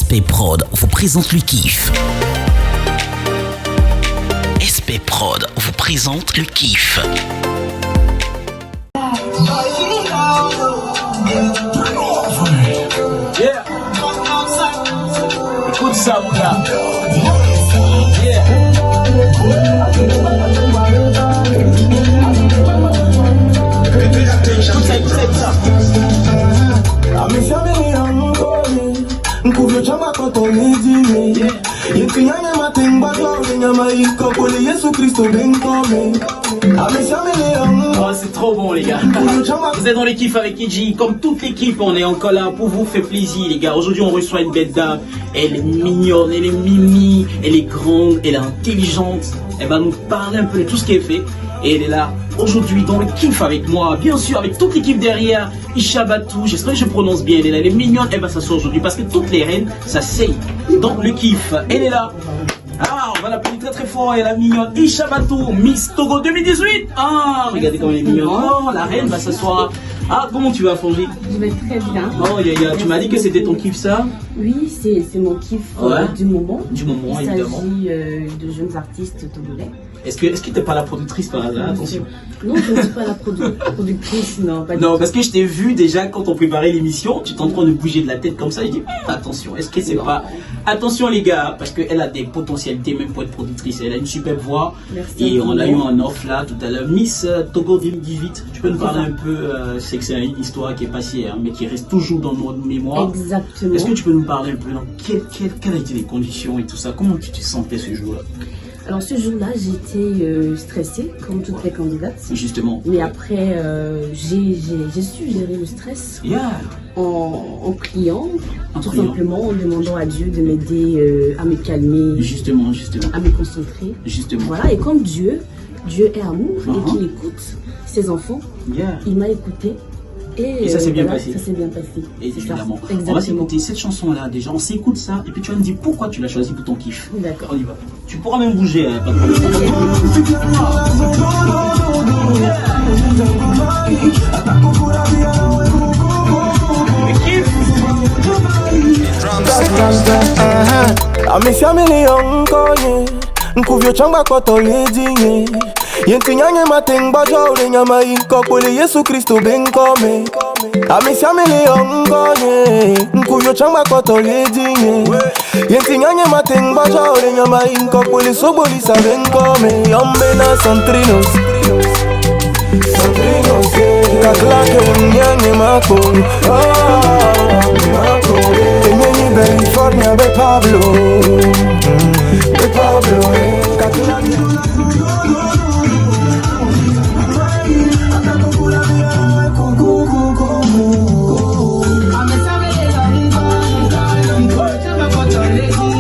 SP Prod vous présente le kiff. SP Prod vous présente le kiff. Yeah. Écoute ça, mon gars. Yeah. Écoute ça, écoute ça, écoute ça. Nkuvyo chama kotoni dini Yetinyane matemba klawe nyama ikopole Yesu Christo benkome Oh, c'est trop bon les gars. Vous êtes dans l'équipe avec Kidji. Comme toute l'équipe, on est encore là pour vous faire plaisir les gars. Aujourd'hui on reçoit une belle dame. Elle est mignonne, elle est mimi, elle est grande, elle est intelligente. Elle va nous parler un peu de tout ce qu'elle fait. Et elle est là aujourd'hui dans le kiff avec moi, bien sûr avec toute l'équipe derrière. Isha Batou, j'espère que je prononce bien, elle est là, elle est mignonne, elle va s'asseoir aujourd'hui parce que toutes les reines s'asseyent dans le kiff. Elle est là. Ah, on va l'appeler très très fort, elle est la mignonne Isha Batou, Miss Togo 2018. Ah, regardez comme elle est mignonne. Oh, la reine va s'asseoir. Ah, comment tu vas, Fongi? Je vais très bien. Oh, tu m'as dit que c'était ton kiff ça? Oui, c'est mon kiff du moment. Du moment, évidemment. Il s'agit de jeunes artistes togolais. Est-ce que t'es pas la productrice par hasard? Attention. Non, je ne suis pas la productrice, non, pas du Non, tout. parce que je t'ai vu déjà quand on préparait l'émission, tu t'es en train de bouger de la tête comme ça. Je dis attention, est-ce que c'est pas. Attention les gars, parce qu'elle a des potentialités même pour être productrice. Elle a une super voix. Merci. Et on a eu un off là tout à l'heure. Miss Togo 2018, tu peux nous parler un peu, c'est que c'est une histoire qui est passée, hein, mais qui reste toujours dans notre mémoire. Exactement. Est-ce que tu peux nous parler un peu dans quelles étaient les conditions et tout ça? Comment tu te sentais ce jour-là? Alors ce jour-là, j'étais stressée, comme toutes les candidates. Justement. Mais après, j'ai su gérer le stress Yeah. en priant, En tout priant. simplement en demandant à Dieu de m'aider à me calmer, Justement. à me concentrer. Justement. Voilà, et comme Dieu est amour et Uh-huh. qu'il écoute ses enfants, Yeah. il m'a écouté. Et ça s'est bien passé. Ça s'est bien passé. Et C'est ça. évidemment, on va Exactement. s'écouter cette chanson-là déjà, on s'écoute ça, et puis tu vas me dire pourquoi tu l'as choisi pour ton kiff. D'accord. On y va. Tu pourras même bouger, hein, pas de problème. Le kiff. Amesiamele onkonye Nkuvyo chamba kotole dini Yentinyane matemba klawe nyama ikopole Yesu Christo benkome Amesiamele onkonye Nkuvyo chamba kotole dini Yentinyane matemba klawe nyama ikopole Soboli sa benkome Yombe na santrinos Kaklake mnyange mako Enyeni California be Pablo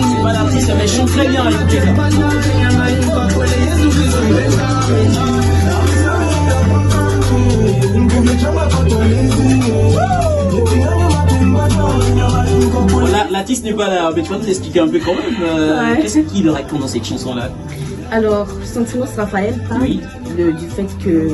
C'est pas l'artiste, mais je chante très bien, écoutez ça. L'artiste n'est pas là, mais tu vas nous expliquer un peu quand même. Ouais. Qu'est-ce qu'il raconte dans cette chanson-là? Alors, Sentiment Raphaël parle Oui. du fait que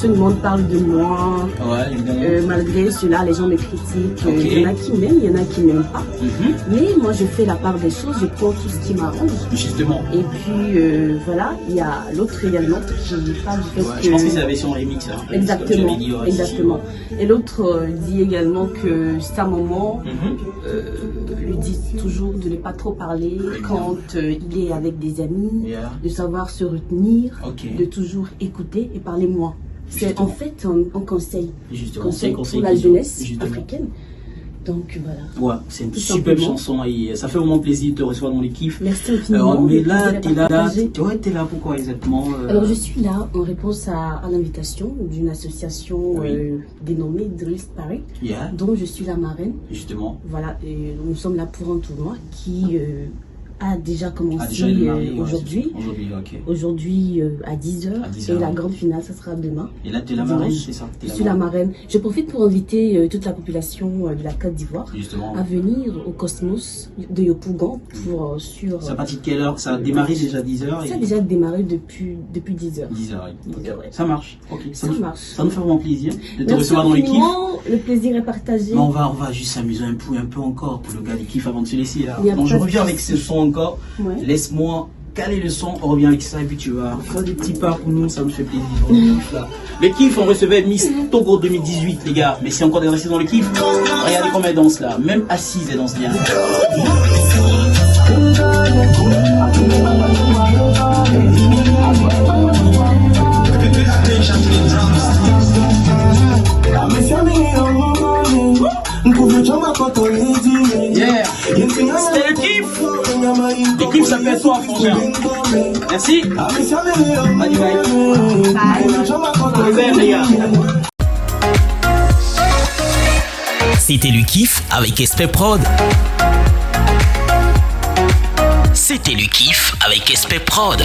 tout le monde parle de moi. Ouais, évidemment. Malgré cela, les gens me critiquent. Ok. Il y en a qui m'aiment, il y en a qui m'aiment pas. Mhm. Mais moi, je fais la part des choses, je prends tout ce qui m'arrange. Justement. Et puis, voilà, il y a l'autre également qui parle du fait Ouais, que... je pense que c'est la version remix. Hein. Exactement, Comme tu avais dit, ouais, exactement. Et l'autre dit également que sa maman Mhm. lui dit toujours de ne pas trop parler quand il est avec des amis, Yeah. de savoir se retenir, Ok. de toujours écouter et parler moins. C'est Justement. en fait un conseil, Justement, c'est un conseil pour la qu'ils ont. jeunesse Justement. africaine. Donc voilà. Ouais, c'est une Tout superbe simplement. chanson et ça fait vraiment plaisir de te recevoir dans l'équipe. Merci infiniment. Mais là, de t'es là, partager. t'es là pourquoi exactement Alors je suis là en réponse à l'invitation d'une association Oui. dénommée Drillist Paris, Yeah, dont je suis la marraine. justement. Voilà, et nous sommes là pour un tournoi qui a déjà commencé déjà démarré, ouais, aujourd'hui. Aujourd'hui, ok. Aujourd'hui à 10h. À 10 heures, Et la ouais. grande finale, ça sera demain. Et là, tu es la Dimanche. marraine, c'est ça? Je suis la marraine. Je profite pour inviter toute la population de la Côte d'Ivoire Justement. à venir au Cosmos de Yopougon pour sur. Ça partit de quelle heure? Ça a démarré déjà à 10h? Ça a déjà démarré depuis 10h. 10h, oui. 10 heures, ouais. Ça marche. Ok. Ça marche. Ça nous fait vraiment plaisir de te Merci recevoir dans l'équipe. infiniment. Le plaisir est partagé. Mais on va juste s'amuser un peu encore pour le gars du kiff avant de se laisser là. Il y a Donc je pas de reviens avec souci. ce son encore. Ouais. Laisse-moi caler le son, on revient avec ça et puis tu vas faire des petits pas pour nous, ça nous fait plaisir. Le kiff, là. Le kiff, on recevait Miss Togo 2018 les gars, mais si encore des restés dans le kiff, regardez comment elle danse là, même assise elle danse bien. Yeah, c'était le kiff. Le kiff ça fait toi frangin. Merci. Bye bye. Les gars. C'était le kiff avec SP Prod. C'était le kiff avec SP Prod.